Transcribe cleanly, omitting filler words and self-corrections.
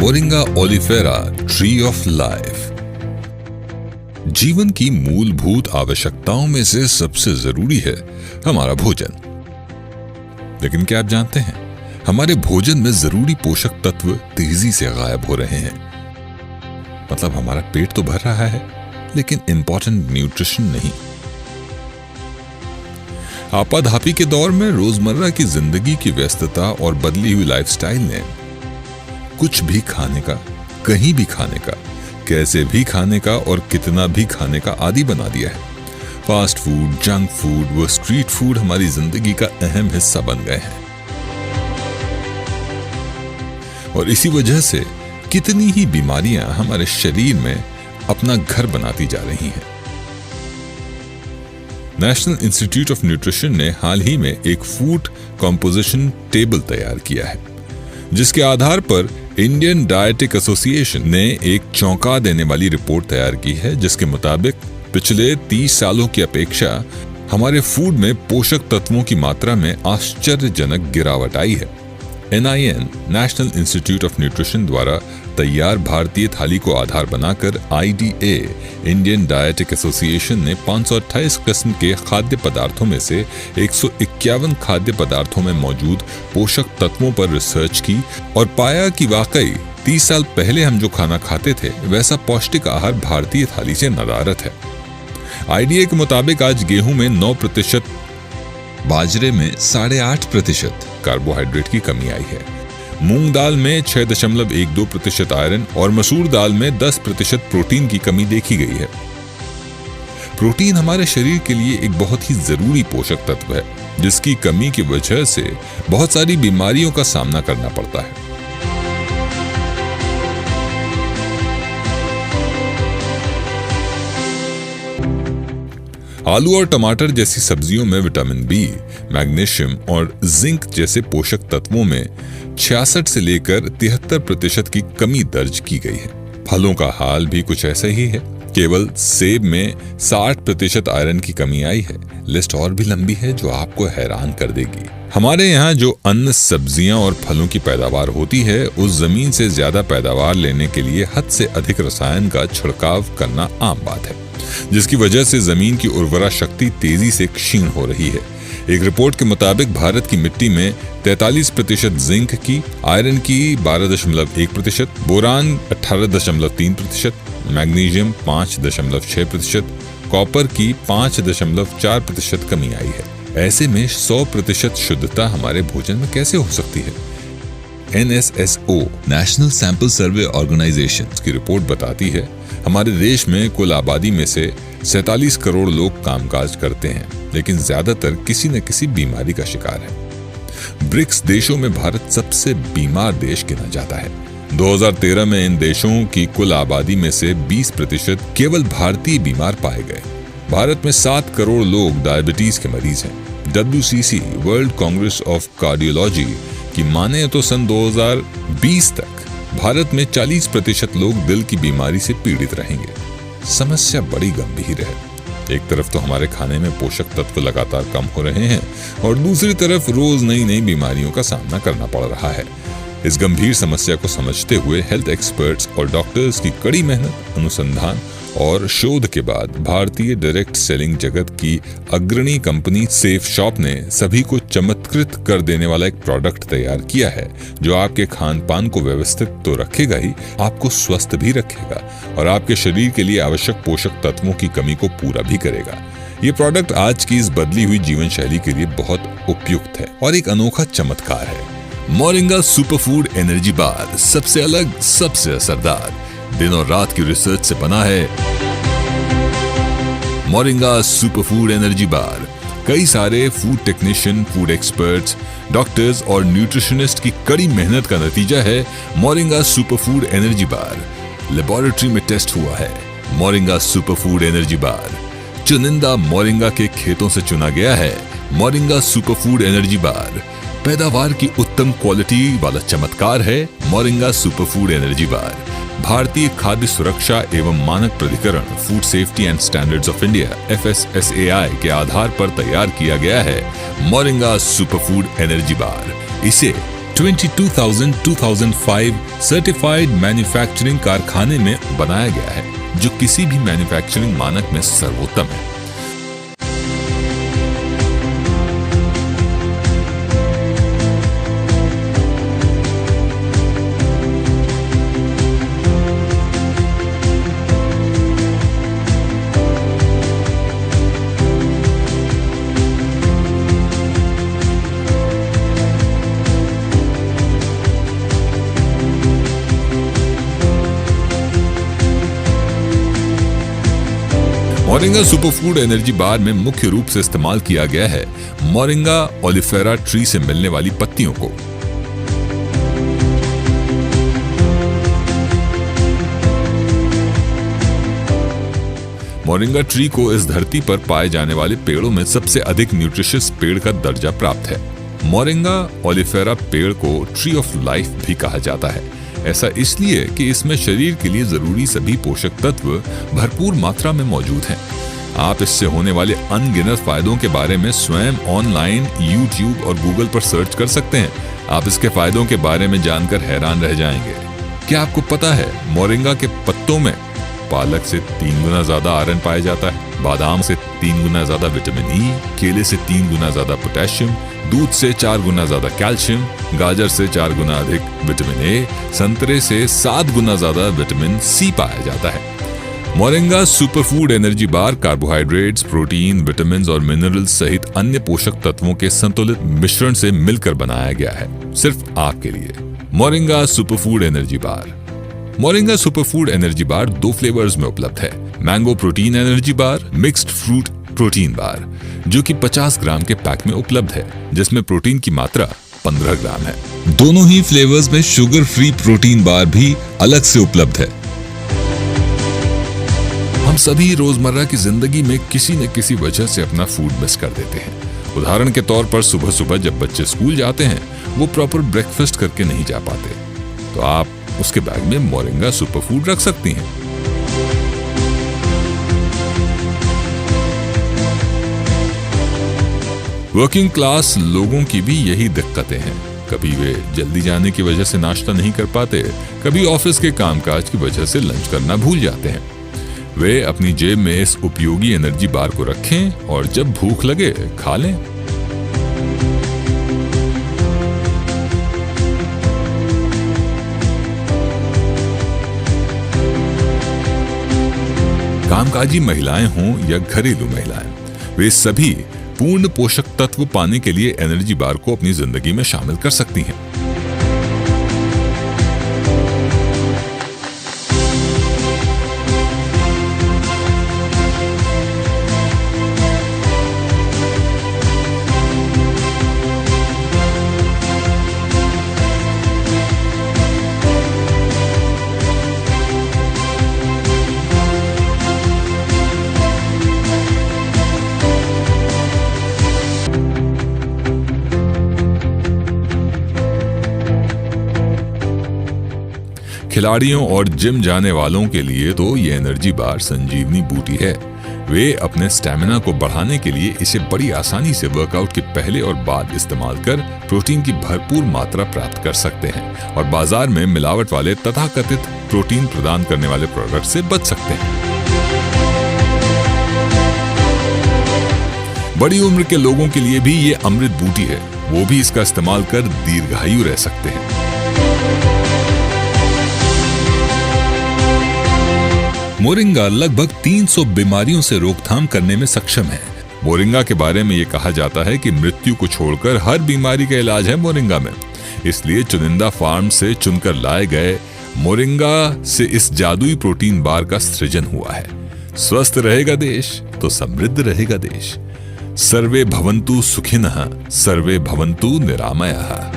Moringa oleifera tree of life. जीवन की मूलभूत आवश्यकताओं में से सबसे जरूरी है हमारा भोजन। लेकिन क्या आप जानते हैं, हमारे भोजन में जरूरी पोषक तत्व तेजी से गायब हो रहे हैं। मतलब हमारा पेट तो भर रहा है, लेकिन इंपॉर्टेंट न्यूट्रिशन नहीं। आपाधापी के दौर में रोजमर्रा की जिंदगी की व्यस्तता और बदली हुई लाइफस्टाइल ने कुछ भी खाने का, कहीं भी खाने का, कैसे भी खाने का और कितना भी खाने का आदी बना दिया है। फास्ट फूड, जंक फूड व स्ट्रीट फूड हमारी जिंदगी का अहम हिस्सा बन गए हैं और इसी वजह से कितनी ही बीमारियां हमारे शरीर में अपना घर बनाती जा रही हैं। नेशनल इंस्टीट्यूट ऑफ न्यूट्रिशन ने हाल ही में एक फूड कॉम्पोजिशन टेबल तैयार किया है, जिसके आधार पर इंडियन डायटिक एसोसिएशन ने एक चौंका देने वाली रिपोर्ट तैयार की है, जिसके मुताबिक पिछले 30 सालों की अपेक्षा हमारे फूड में पोषक तत्वों की मात्रा में आश्चर्यजनक गिरावट आई है। NIN national institute of nutrition द्वारा तैयार भारतीय थाली को आधार बनाकर IDA इंडियन डायटिक एसोसिएशन ने 528 किस्म के खाद्य पदार्थों में से 151 खाद्य पदार्थों में मौजूद पोषक तत्वों पर रिसर्च की और पाया कि वाकई 30 साल पहले हम जो खाना खाते थे वैसा पौष्टिक आहार भारतीय थाली से नदारद है। IDA के मुताबिक आज गेहूं में 9%, बाजरे में 8.5% कार्बोहाइड्रेट की कमी आई है। मूंग दाल में 6.12% आयरन और मसूर दाल में 10% प्रोटीन की कमी देखी गई है। प्रोटीन हमारे शरीर के लिए एक बहुत ही जरूरी पोषक तत्व है, जिसकी कमी की वजह से बहुत सारी बीमारियों का सामना करना पड़ता है। आलू और टमाटर जैसी सब्जियों में विटामिन बी, मैग्नीशियम और जिंक जैसे पोषक तत्वों में 66 से लेकर 73% की कमी दर्ज की गई है। फलों का हाल भी कुछ ऐसा ही है। केवल सेब में 60% आयरन की कमी आई है। लिस्ट और भी लंबी है जो आपको हैरान कर देगी। हमारे यहाँ जो अन्न, सब्जियां और फलों की पैदावार होती है, उस जमीन से ज्यादा पैदावार लेने के लिए हद से अधिक रसायन का छिड़काव करना आम बात है, जिसकी वजह से जमीन की उर्वरा शक्ति तेजी से क्षीण हो रही है। एक रिपोर्ट के मुताबिक भारत की मिट्टी में 43% जिंक की, आयरन की 12.1%, बोरान 18.3%, मैग्नीशियम 5.6%, कॉपर की 5.4% कमी आई है। ऐसे में 100% शुद्धता हमारे भोजन में कैसे हो सकती है? NSSO national sample survey organisation की रिपोर्ट बताती है हमारे देश में कुल आबादी में से 47 करोड़ लोग कामकाज करते हैं, लेकिन ज्यादातर किसी न किसी बीमारी का शिकार है। ब्रिक्स देशों में भारत सबसे बीमार देश गिना जाता है। 2013 में इन देशों की कुल आबादी में से 20% केवल भारतीय बीमार पाए गए। भारत में 7 करोड़ लोग डायबिटीज के मरीज हैं। WCC world Congress of cardiology की माने तो सन 2020 तक भारत में 40% लोग दिल की बीमारी से पीड़ित रहेंगे। समस्या बड़ी गंभीर है। एक तरफ तो हमारे खाने में पोषक तत्व लगातार कम हो रहे हैं और दूसरी तरफ रोज नई नई बीमारियों का सामना करना पड़ रहा है। इस गंभीर समस्या को समझते हुए हेल्थ एक्सपर्ट्स और डॉक्टर्स की कड़ी मेहनत, अनुसंधान और शोध के बाद भारतीय डायरेक्ट सेलिंग जगत की अग्रणी कंपनी सेफ शॉप ने सभी को चमत्कृत कर देने वाला एक प्रोडक्ट तैयार किया है, जो आपके खान पान को व्यवस्थित तो रखेगा ही, आपको स्वस्थ भी रखेगा और आपके शरीर के लिए आवश्यक पोषक तत्वों की कमी को पूरा भी करेगा। ये प्रोडक्ट आज की इस बदली हुई जीवन शैली के लिए बहुत उपयुक्त है और एक अनोखा चमत्कार है। मोरिंगा सुपरफूड एनर्जी बार सबसे अलग, सबसे असरदार, दिन और रात की रिसर्च से बना है। मोरिंगा सुपरफूड एनर्जी बार कई सारे food technician, food experts, doctors और न्यूट्रिशनिस्ट की कड़ी मेहनत का नतीजा है। Moringa superfood energy bar laboratory में टेस्ट हुआ है। मोरिंगा सुपरफूड एनर्जी बार चुनिंदा मोरिंगा के खेतों से चुना गया है। मोरिंगा सुपरफूड एनर्जी बार पैदावार की उत्तम क्वालिटी वाला चमत्कार है। मोरिंगा सुपरफूड एनर्जी बार भारतीय खाद्य सुरक्षा एवं मानक प्राधिकरण food safety and standards of India FSSAI के आधार पर तैयार किया गया है। मोरिंगा सुपरफूड एनर्जी बार, इसे 22,000-2005 सर्टिफाइड मैन्युफैक्चरिंग कारखाने में बनाया गया है, जो किसी भी मैन्युफैक्चरिंग मानक में सर्वोत्तम है। मोरिंगा सुपरफूड एनर्जी बार में मुख्य रूप से इस्तेमाल किया गया है मोरिंगा ओलिफेरा ट्री से मिलने वाली पत्तियों को। मोरिंगा ट्री को इस धरती पर पाए जाने वाले पेड़ों में सबसे अधिक न्यूट्रिशियस पेड़ का दर्जा प्राप्त है। मोरिंगा ओलिफेरा पेड़ को ट्री ऑफ लाइफ भी कहा जाता है। ऐसा इसलिए कि इसमें शरीर के लिए जरूरी सभी पोषक तत्व भरपूर मात्रा में मौजूद हैं। आप इससे होने वाले अनगिनत फायदों के बारे में स्वयं ऑनलाइन YouTube और Google पर सर्च कर सकते हैं। आप इसके फायदों के बारे में जानकर हैरान रह जाएंगे। क्या आपको पता है मोरिंगा के पत्तों में पालक से 3 गुना ज्यादा आयरन पाया जाता है, बादाम से 3 गुना ज्यादा विटामिन ई, केले से 3 गुना ज्यादा पोटेशियम, दूध से 4 गुना ज्यादा कैल्शियम, गाजर से 4 गुना अधिक विटामिन ए, संतरे से 7 गुना ज्यादा विटामिन सी पाया जाता है। Moringa superfood energy bar carbohydrates, protein, vitamin और मिनरल्स सहित अन्य पोषक तत्वों के संतुलित मिश्रण से मिलकर बनाया गया है, सिर्फ आपके लिए। Moringa superfood energy bar. Moringa superfood energy bar 2 flavours में उपलब्ध है, mango protein energy bar, mixed fruit protein bar, जो कि 50 ग्राम के पैक में उपलब्ध है, जिसमें प्रोटीन की मात्रा 15 ग्राम है। दोनों ही फ्लेवर्स में शुगर फ्री प्रोटीन बार भी अलग से उपलब्ध है। हम सभी रोजमर्रा की जिंदगी में किसी न किसी वजह से अपना फूड मिस कर देते हैं। उदाहरण के तौर पर सुबह सुबह जब बच्चे स्कूल जाते हैं, वो प्रॉपर ब्रेकफास्ट करके नहीं जा पाते, तो आप उसके बैग में मोरिंगा सुपरफूड रख सकती हैं। वर्किंग क्लास लोगों की भी यही दिक्कतें हैं। कभी वे जल्दी जाने की वजह से नाश्ता नहीं कर पाते, कभी ऑफिस के कामकाज की वजह से लंच करना भूल जाते हैं। वे अपनी जेब में इस उपयोगी एनर्जी बार को रखें और जब भूख लगे खा लें। कामकाजी महिलाएं हों या घरेलू महिलाएं, वे सभी पूर्ण पोषक तत्व पाने के लिए एनर्जी बार को अपनी जिंदगी में शामिल कर सकती हैं। खिलाड़ियों और जिम जाने वालों के लिए तो ये एनर्जी बार संजीवनी बूटी है। वे अपने स्टैमिना को बढ़ाने के लिए इसे बड़ी आसानी से वर्कआउट के पहले और बाद इस्तेमाल कर प्रोटीन की भरपूर मात्रा प्राप्त कर सकते हैं और बाजार में मिलावट वाले तथाकथित प्रोटीन प्रदान करने वाले प्रोडक्ट से बच सकते हैं। बड़ी उम्र के लोगों के लिए भी ये अमृत बूटी है, वो भी इसका इस्तेमाल कर दीर्घायु रह सकते हैं। मोरिंगा लगभग 300 बीमारियों से रोकथाम करने में सक्षम है। मोरिंगा के बारे में ये कहा जाता है कि मृत्यु को छोड़कर हर बीमारी का इलाज है मोरिंगा में। इसलिए चुनिंदा फार्म से चुनकर लाए गए मोरिंगा से इस जादुई प्रोटीन बार का सृजन हुआ है। स्वस्थ रहेगा देश तो समृद्ध रहेगा देश। सर्वे भवन्तु सुखिनः, सर्वे भवन्तु निरामयाः।